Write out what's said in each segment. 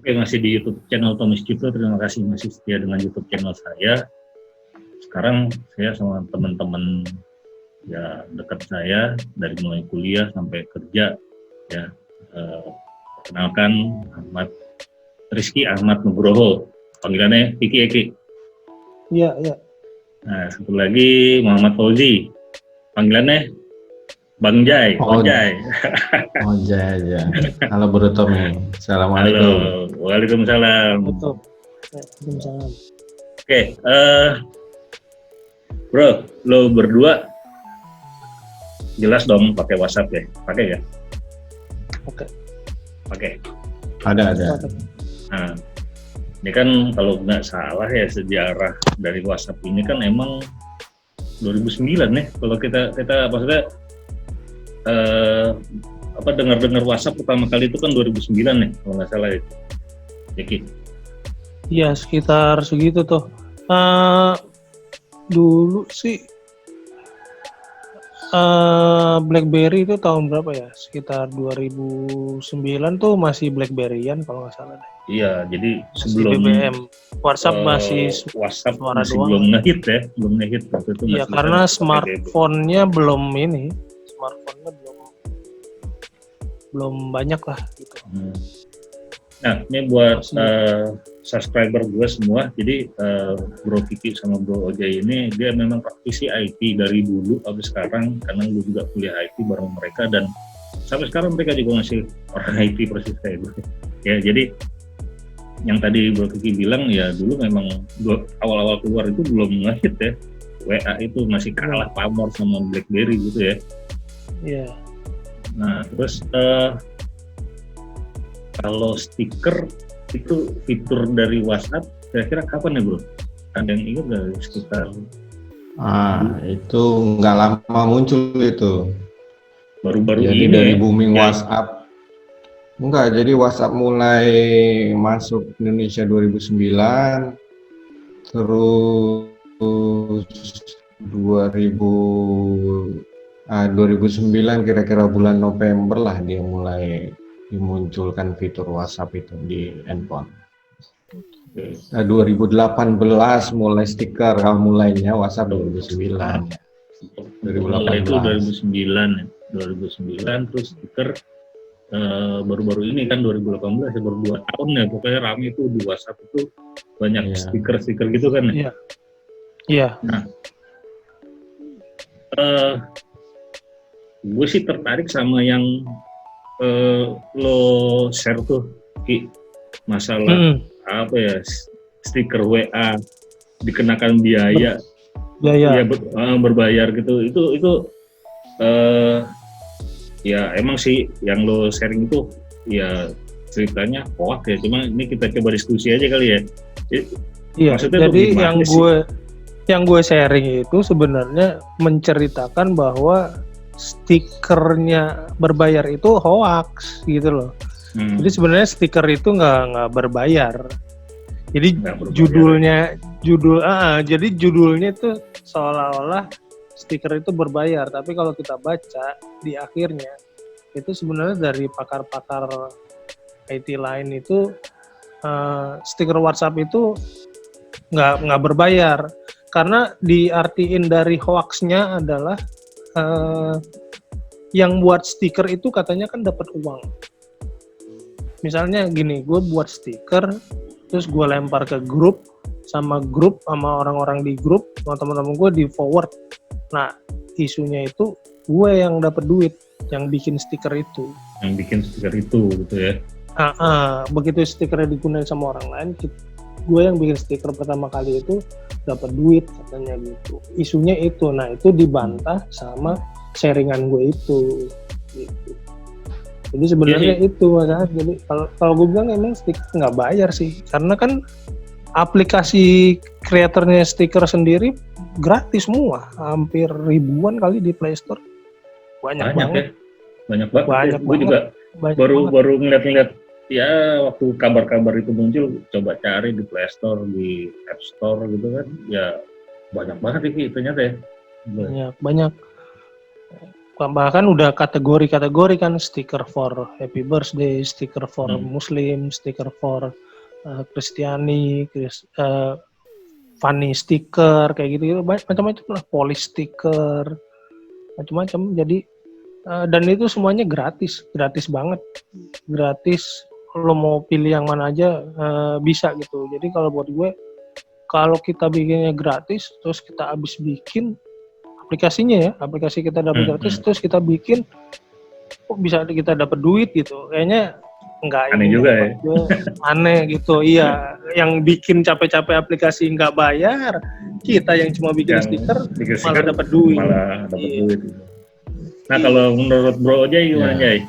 Oke, masih di YouTube channel Tommy Cipto. Terima kasih masih setia dengan YouTube channel saya. Sekarang saya sama teman-teman ya dekat saya dari mulai kuliah sampai kerja ya. Kenalkan Rizky Ahmad Nugroho, panggilannya Kiki Eki. Iya, iya. Nah, satu lagi Muhammad Fauzi, panggilannya Bang Jai. Jai ya. Halo Bro Tommy. Assalamualaikum. Halo, waalaikumsalam. Betul. Waalaikumsalam. Oke, bro, lo berdua jelas dong pakai WhatsApp ya? Pakai ya? Oke. Pakai. Ada. Nah, ini kan kalau nggak salah ya sejarah dari WhatsApp ini kan emang 2009 ya. Kalau kita maksudnya dengar WhatsApp pertama kali itu kan 2009 ya, kalau nggak salah ya. Jadi. Iya, sekitar segitu tuh. Dulu sih BlackBerry itu tahun berapa ya? Sekitar 2009 tuh masih BlackBerry-an kalau nggak salah deh. Iya, jadi masih sebelum BBM. WhatsApp masih WhatsApp suara masih doang. belum ngehit ya, belum ngehit waktu itu. Iya, karena smartphone-nya belum belum banyak lah gitu. Nah, ini buat subscriber gue semua. Jadi Bro Kiki sama Bro Ojai ini dia memang praktisi IT dari dulu sampai sekarang, karena gue juga kuliah IT bareng mereka dan sampai sekarang mereka juga masih orang IT persis kayak gue. Ya, jadi yang tadi Bro Kiki bilang ya dulu memang awal-awal keluar itu belum ngehit ya. WA itu masih kalah pamor sama BlackBerry gitu ya. Iya. Nah, terus kalau stiker itu fitur dari WhatsApp kira-kira kapan ya bro? Ada yang ingat nggak sekitar? Itu nggak lama muncul itu. Baru-baru jadi ini dari ya? booming Ya. WhatsApp. Enggak, jadi WhatsApp mulai masuk Indonesia 2009, terus 2009 kira-kira bulan November lah dia mulai dimunculkan fitur WhatsApp itu di handphone. 2018 mulai stiker, mulainya WhatsApp 2009. 2018 itu 2009 ya. 2009 terus stiker baru-baru ini kan 2018 ya, baru 2 tahun ya pokoknya rame itu di WhatsApp itu banyak stiker-stiker gitu kan ya. Iya. Nah, gue sih tertarik sama yang lo share tuh Ki, masalah apa ya, stiker WA dikenakan biaya berbayar gitu. Itu ya emang sih yang lo sharing itu ya ceritanya hoax ya, cuma ini kita coba diskusi aja kali ya. Iya, jadi yang gue sharing itu sebenarnya menceritakan bahwa stikernya berbayar itu hoax gitu loh. Jadi sebenarnya stiker itu nggak berbayar. Jadi judulnya itu seolah-olah stiker itu berbayar, tapi kalau kita baca di akhirnya itu sebenarnya dari pakar-pakar IT lain itu stiker WhatsApp itu nggak berbayar, karena diartiin dari hoaxnya adalah yang buat stiker itu katanya kan dapat uang. Misalnya gini, gue buat stiker terus gue lempar ke grup sama orang-orang di grup, sama teman-teman gue di forward. Nah, isunya itu gue yang dapat duit, yang bikin stiker itu. Yang bikin stiker itu gitu ya. Begitu stikernya digunakan sama orang lain, gue yang bikin stiker pertama kali itu dapat duit katanya gitu. Isunya itu, nah itu dibantah sama sharingan gue itu. Gitu. Jadi sebenarnya itu masalah. Jadi kalau gue bilang emang stiker nggak bayar sih, karena kan aplikasi kreatornya stiker sendiri gratis semua, hampir ribuan kali di Play Store. Banyak banget. Ya? Banyak banget. Gue juga baru ngeliat ya waktu kabar-kabar itu muncul, coba cari di Play Store, di App Store gitu kan, ya banyak banget ini ternyata ya. Banyak. bahkan udah kategori-kategori kan, stiker for happy birthday, stiker for Muslim, stiker for Kristiani, funny stiker kayak gitu, macam-macam lah, polish stiker, macam-macam. Jadi dan itu semuanya gratis banget, gratis. Lo mau pilih yang mana aja bisa gitu. Jadi kalau buat gue, kalau kita bikinnya gratis, terus kita habis bikin aplikasinya ya, aplikasi kita dapat gratis, terus kita bikin, kok bisa kita dapat duit gitu? Kayaknya enggak. Aneh juga ya. Aneh gitu, iya. Yang bikin capek-capek aplikasi nggak bayar, kita yang cuma bikin stiker malah dapat duit. Duit. Nah kalau menurut Bro Ojai gimana Jai?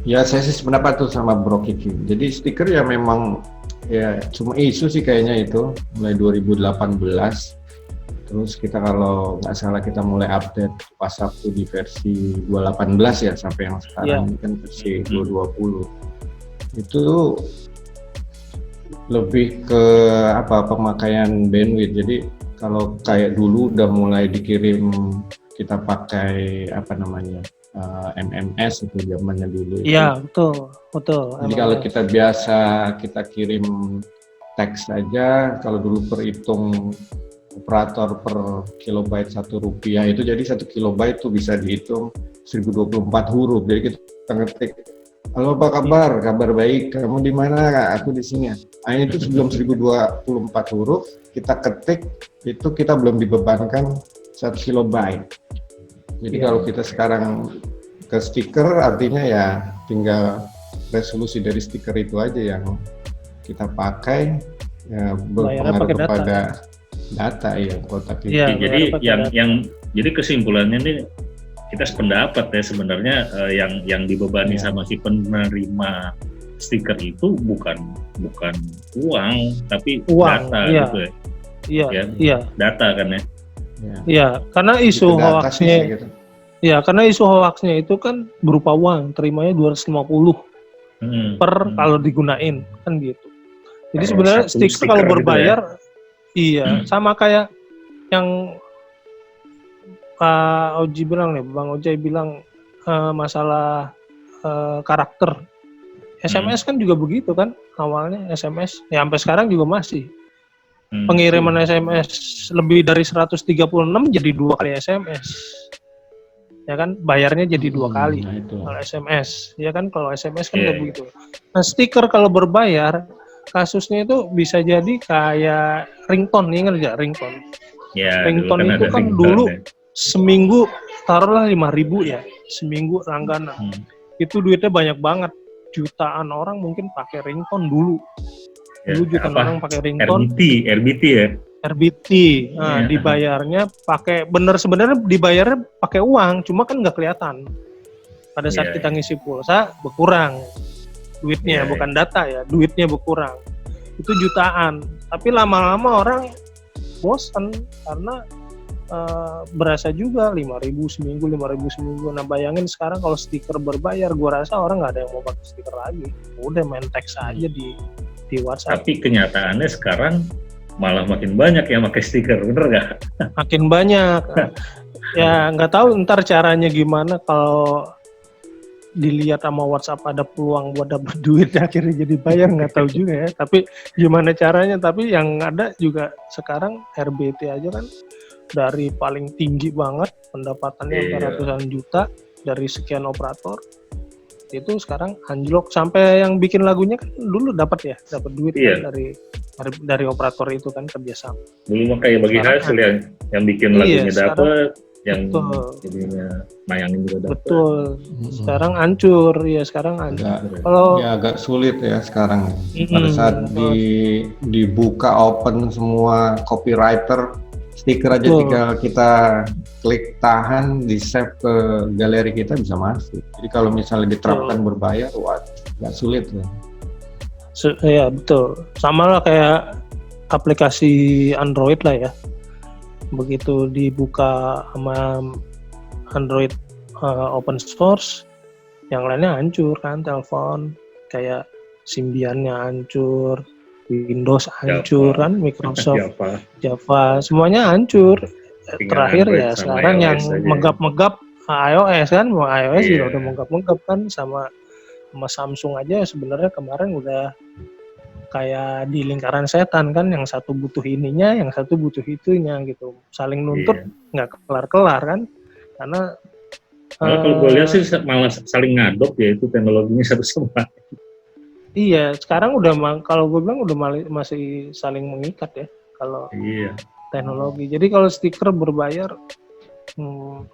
Ya saya sih sependapat tuh sama Bro Kiki. Jadi stiker ya memang ya cuma isu sih kayaknya itu mulai 2018. Terus kita kalau nggak salah kita mulai update WhatsApp tuh di versi 2.18 ya, sampai yang sekarang kan versi 2.20. Itu lebih ke pemakaian bandwidth. Jadi kalau kayak dulu udah mulai dikirim, kita pakai MMS itu zamannya dulu. Iya, betul. Jadi kalau kita biasa kita kirim teks saja, kalau dulu perhitung operator per kilobyte Rp1 itu, jadi 1 kilobyte itu bisa dihitung 1024 huruf. Jadi kita ngetik, halo apa kabar? Kabar baik. Kamu di mana? Aku di sini. Itu sebelum 1024 huruf kita ketik, itu kita belum dibebankan 1 kilobyte. Jadi kalau kita sekarang ke stiker, artinya ya tinggal resolusi dari stiker itu aja yang kita pakai, ya berpengaruh kepada data ya kotak itu. Ya, jadi jadi kesimpulannya nih, kita sependapat ya sebenarnya, yang dibebani sama si penerima stiker itu bukan uang, tapi data gitu ya. Iya. Data kan ya. Iya, karena isu hoaxnya. Gitu. Ya, karena isu hoaxnya itu kan berupa uang, terimanya 250 kalau digunain kan gitu. Jadi sebenarnya stiker kalau berbayar gitu ya? Iya, sama kayak yang Pak Oji bilang nih, Bang Ojai bilang masalah karakter. SMS kan juga begitu kan, awalnya SMS, ya sampai sekarang juga masih. Pengiriman SMS lebih dari 136 jadi 2 kali SMS. Ya kan, bayarnya jadi 2 kali kalau SMS. Ya kan, kalau SMS kan nggak begitu. Nah, stiker kalau berbayar, kasusnya itu bisa jadi kayak ringtone, ingat nggak ringtone? Ya, ringtone itu kan dulu seminggu taruhlah 5.000 ya, seminggu langganan. Itu duitnya banyak banget, jutaan orang mungkin pakai ringtone dulu. Dulu jutaan orang pakai ringtone. RBT ya. RBT, dibayarnya pakai, sebenarnya dibayarnya pakai uang, cuma kan nggak kelihatan. Pada saat kita ngisi pulsa berkurang duitnya, bukan data ya, duitnya berkurang. Itu jutaan. Tapi lama-lama orang bosan karena berasa juga 5.000 seminggu. Nah bayangin sekarang kalau stiker berbayar, gua rasa orang nggak ada yang mau pakai stiker lagi. Udah main teks aja di WhatsApp. Tapi kenyataannya sekarang malah makin banyak yang pakai stiker, bener nggak? Makin banyak. Ya nggak tahu ntar caranya gimana kalau dilihat sama WhatsApp ada peluang buat dapat duit akhirnya jadi bayar, nggak tahu juga ya. Tapi gimana caranya? Tapi yang ada juga sekarang RBT aja kan dari paling tinggi banget pendapatannya ratusan juta dari sekian operator, itu sekarang anjlok sampai yang bikin lagunya kan dulu dapat duit kan dari operator itu kan kerjasama. Dulu mah kayak bagi hasil yang bikin lagunya dapat. Yang jadinya nayangin juga dapat. Betul. Sekarang hancur, sekarang hancur. Kalau agak sulit ya sekarang. Pada saat dibuka open semua copywriter, stiker aja tinggal kita klik tahan, di save ke galeri kita bisa masuk. Jadi kalau misalnya diterapkan berbayar, agak sulit ya. Ya betul. Sama lah kayak aplikasi Android lah ya. Begitu dibuka sama Android open source, yang lainnya hancur kan, telepon kayak Symbian-nya hancur, Windows hancur kan, Microsoft, Java semuanya hancur. Tinggal terakhir Android ya sama sekarang yang iOS aja. megap-megap iOS kan, mau iOS juga Iya. udah megap-megap kan, sama Samsung aja sebenarnya kemarin udah kayak di lingkaran setan kan, yang satu butuh ininya, yang satu butuh itunya gitu, saling nuntut Iya. nggak kelar-kelar kan, karena Malah kalau gue lihat sih malah saling ngadop ya itu teknologinya satu sama lain. iya sekarang udah kalau gue bilang udah masih saling mengikat ya kalau Iya. teknologi. Jadi kalau stiker berbayar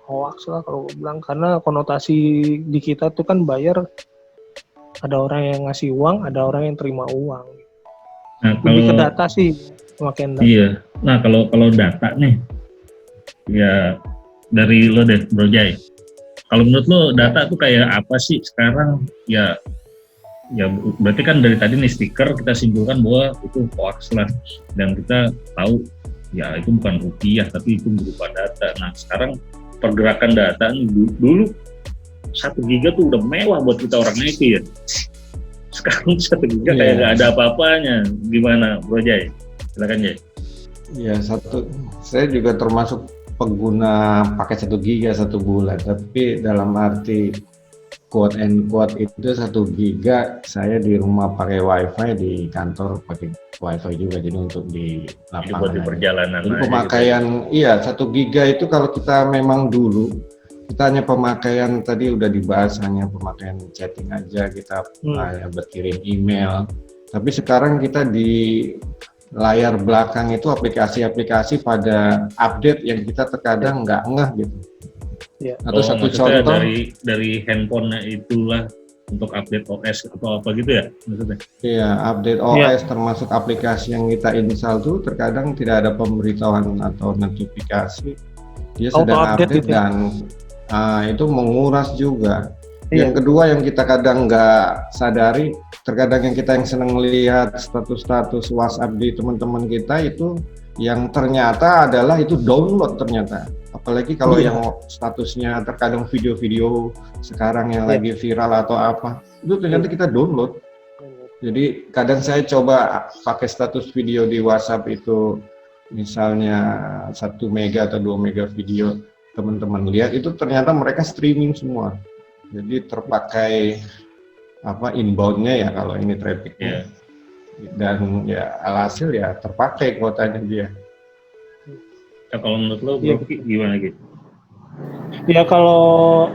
hoax lah kalau gue bilang, karena konotasi di kita tuh kan bayar, ada orang yang ngasih uang, ada orang yang terima uang. Nah, Lebih ke kalau data sih, makin data. iya. Nah, kalau data nih ya dari lo deh, Bro Jai. Kalau menurut lo data tuh kayak apa sih sekarang? Ya berarti kan dari tadi nih stiker kita simpulkan bahwa itu hoax lah, dan kita tahu ya itu bukan rupiah tapi itu berupa data. Nah sekarang pergerakan data nih, dulu 1 giga tuh udah mewah buat kita orang IT ya. Sekarang 1 giga kayak gak ada apa-apanya. Gimana Bro Jai? Silakan Jai. Ya, saya juga termasuk pengguna pakai 1 giga 1 bulan, tapi dalam arti quote and quote itu 1 giga saya di rumah pakai wifi, di kantor pakai wifi juga, jadi untuk di lapangan. Buat di perjalanan. Jadi pemakaian gitu. Iya 1 giga itu kalau kita memang dulu kita hanya pemakaian tadi udah dibahas, hanya pemakaian chatting aja, kita berkirim email. Tapi sekarang kita di layar belakang itu aplikasi-aplikasi pada update yang kita terkadang nggak ngeh gitu. Ya. Atau satu contoh dari handphonenya itulah untuk update OS atau apa gitu ya maksudnya? Iya, update OS termasuk aplikasi yang kita install tuh terkadang tidak ada pemberitahuan atau notifikasi dia sedang update gitu. Dan itu menguras juga. Yang kedua yang kita kadang nggak sadari, terkadang yang kita senang melihat status-status WhatsApp di teman-teman kita itu yang ternyata adalah itu download ternyata. Apalagi kalau yang statusnya terkadang video-video sekarang yang lagi viral atau apa, itu ternyata kita download. Jadi kadang saya coba pakai status video di WhatsApp itu misalnya 1 mega atau 2 mega video, teman-teman lihat itu ternyata mereka streaming semua. Jadi terpakai inbound-nya ya kalau ini traffic-nya. Dan ya alhasil ya terpakai kuotanya dia. Ya, kalau menurut lo gimana gitu? Ya kalau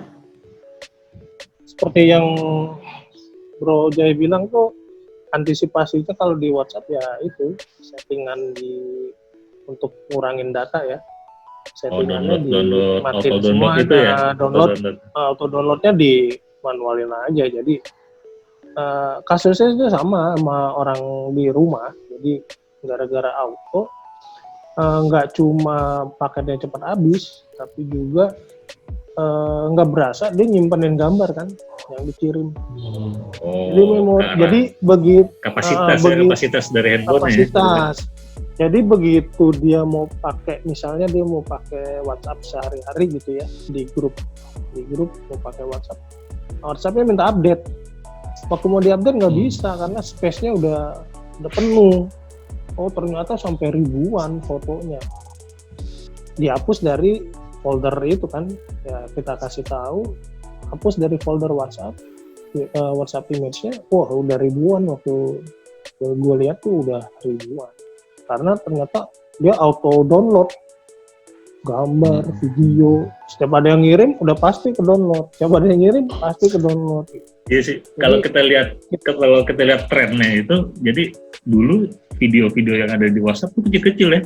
seperti yang Bro Jai bilang tuh, antisipasinya kalau di WhatsApp ya itu settingan untuk ngurangin data ya. Settingannya dimatiin semua, itu ya? Auto-downloadnya di manualin aja. Jadi kasusnya itu sama orang di rumah. Jadi gara-gara auto, nggak cuma paketnya cepat habis, tapi juga nggak berasa dia nyimpenin gambar kan yang dikirim. Jadi begitu kapasitas dari handphone. Kapasitas. Jadi begitu dia mau pakai, misalnya dia mau pakai WhatsApp sehari-hari gitu ya, di grup mau pakai WhatsApp-nya minta update. Waktu mau diupdate nggak bisa karena space-nya udah penuh. Oh ternyata sampai ribuan fotonya. Dihapus dari folder itu kan, ya kita kasih tahu, hapus dari folder WhatsApp image-nya. Wah udah ribuan, waktu gue lihat tuh udah ribuan. Karena ternyata dia auto download gambar, video. Setiap ada yang ngirim udah pasti ke download. Setiap ada yang ngirim pasti ke download. Iya sih. Kalau kita lihat trennya itu, jadi dulu video-video yang ada di WhatsApp itu kecil-kecil ya,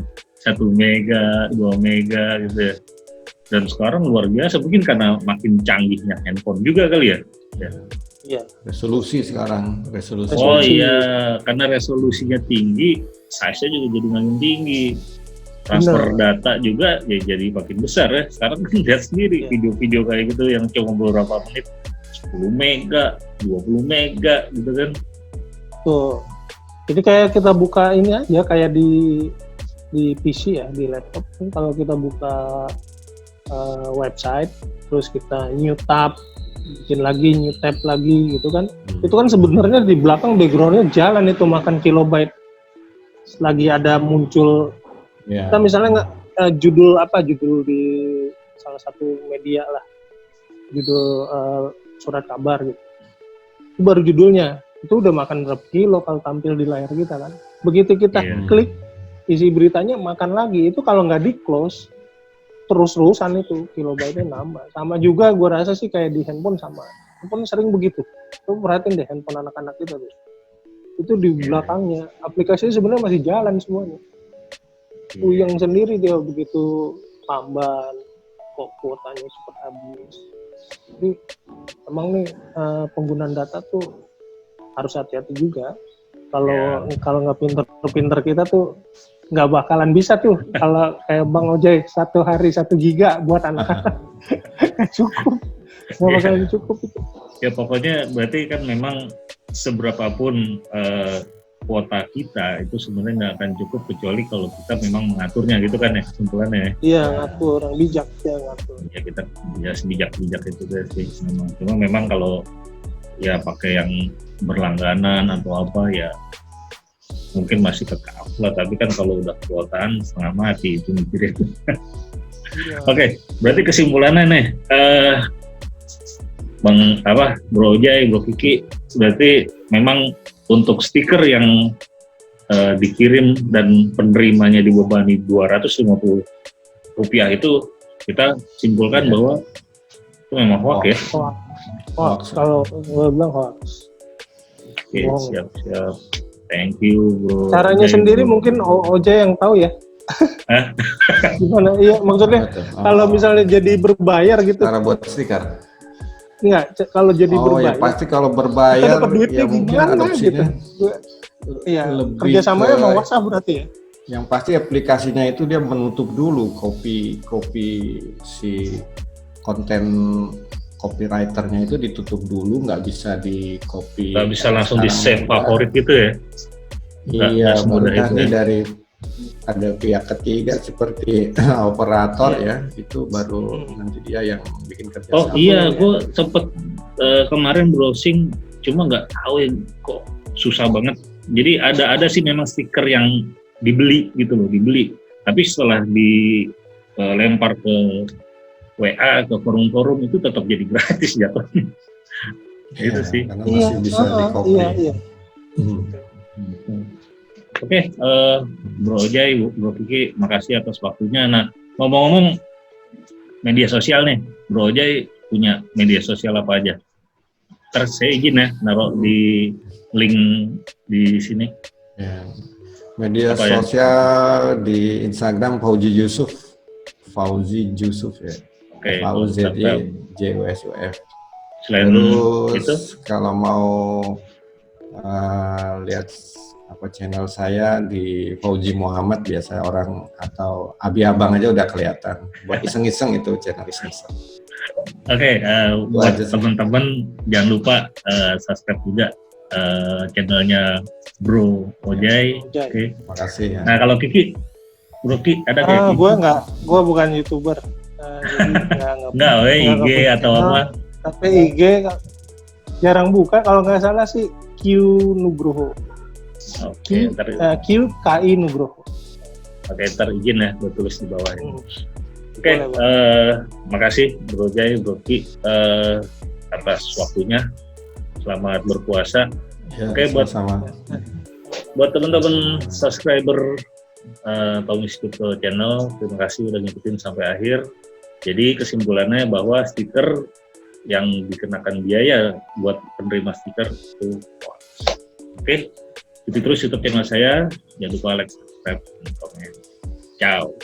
1 mega, 2 mega gitu ya. Dan sekarang luar biasa, mungkin karena makin canggihnya handphone juga kali ya. Iya. Resolusi sekarang, resolusi. Oh iya, karena resolusinya tinggi, size-nya juga jadi makin tinggi. Transfer data juga ya jadi makin besar ya. Sekarang kan lihat sendiri video-video kayak gitu yang cuma beberapa menit, 10 mega, 20 mega gitu kan. Tuh. Jadi kayak kita buka ini aja, kayak di PC ya, di laptop. Kalau kita buka website, terus kita new tab, bikin lagi, new tab lagi gitu kan. Itu kan sebenarnya di belakang background-nya jalan itu makan kilobyte. Lagi ada muncul, kita misalnya judul di salah satu media lah, judul surat kabar gitu. Itu baru judulnya, itu udah makan berapa kilo kalau tampil di layar kita kan. Begitu kita klik isi beritanya makan lagi, itu kalau nggak di close terus-terusan itu kilobyte-nya nambah. Sama juga gue rasa sih kayak di handphone sama. Handphone sering begitu. Lu perhatiin deh handphone anak-anak kita tuh. Itu di belakangnya aplikasinya sebenarnya masih jalan semuanya. Puyeng sendiri dia begitu tambahan kok kuotanya cepat habis. Jadi emang nih penggunaan data tuh harus hati-hati juga. Kalau nggak pinter kita tuh nggak bakalan bisa tuh. Kalau kayak Bang Ojai 1 hari 1 giga buat anak-anak cukup, nggak bakalan cukup itu. Ya pokoknya berarti kan memang seberapapun kuota kita itu sebenarnya nggak akan cukup kecuali kalau kita memang mengaturnya gitu kan ya kesimpulannya. Iya ngatur, yang bijak ya ngatur. Ya kita sebijak-bijak itu sih memang. Cuma memang kalau ya pakai yang berlangganan atau apa ya mungkin masih kekal lah, tapi kan kalau udah kuotaan setengah mati itu mikirnya itu. Oke, berarti kesimpulannya nih Bro Ojai, Bro Kiki, berarti memang untuk stiker yang dikirim dan penerimanya dibebani Rp250 itu kita simpulkan bahwa itu memang hoax ya. Hoax. Kalau gue bilang hoax. Oke, siap. Thank you, Bro. Caranya Ojai, sendiri bro. mungkin Ojai yang tahu ya. Gimana? Iya, maksudnya kalau misalnya jadi berbayar gitu. Cara buat stiker. Enggak, kalau jadi berbayar. Ya pasti kalau berbayar dapat duitnya ya mungkin gimana adopsinya. Gitu. Iya, kerjasamanya sama WhatsApp berarti ya. Yang pasti aplikasinya itu dia menutup dulu kopi si konten copywriternya itu ditutup dulu, nggak bisa di copy. Nggak bisa langsung di save favorit gitu ya? Iya, mudah-mudahan dari ada pihak ketiga seperti operator ya, itu baru nanti dia yang bikin kerja. Oh iya, gue sempet kemarin browsing, cuma nggak tahu ya kok susah banget. Jadi ada sih memang stiker yang dibeli gitu loh, tapi setelah dilempar ke WA ke forum-forum itu tetap jadi gratis jatuhnya. Itu sih. Karena masih bisa di-copy. Iya. Oke, Bro Ojai, Bro Kiki, makasih atas waktunya. Nah, ngomong-ngomong media sosial nih, Bro Ojai punya media sosial apa aja? Terus saya izin ya, naruh di link di sini. Ya. Media apa sosial di Instagram Fauzi Yusuf ya. Oke, FAUZYJUSUF. Selain Terus itu, kalau mau lihat channel saya di Fauzi Muhammad, biasa orang atau Abi Abang aja udah kelihatan. Buat iseng-iseng itu channel iseng-iseng. Oke, buat teman-teman jangan lupa subscribe juga channelnya Bro Ojai. Oke. Makasih ya. Nah kalau Kiki, Bro Kiki ada kayak gue bukan YouTuber. Nggak, IG atau apa? Tapi IG jarang buka, kalau nggak salah sih Q Nugroho. Oke, QKI Nugroho. Oke, ntar izin ya, gue tulis di bawah ini. Oke, makasih Bro Ojai, Bro Kiki atas waktunya. Selamat berpuasa. Ya, Oke, buat teman-teman subscriber Tommy Studio Channel, terima kasih udah ngikutin sampai akhir. Jadi kesimpulannya bahwa stiker yang dikenakan biaya buat penerima stiker itu hoax. Oke, ikuti terus YouTube channel saya. Jangan lupa like, subscribe, dan komen. Ciao.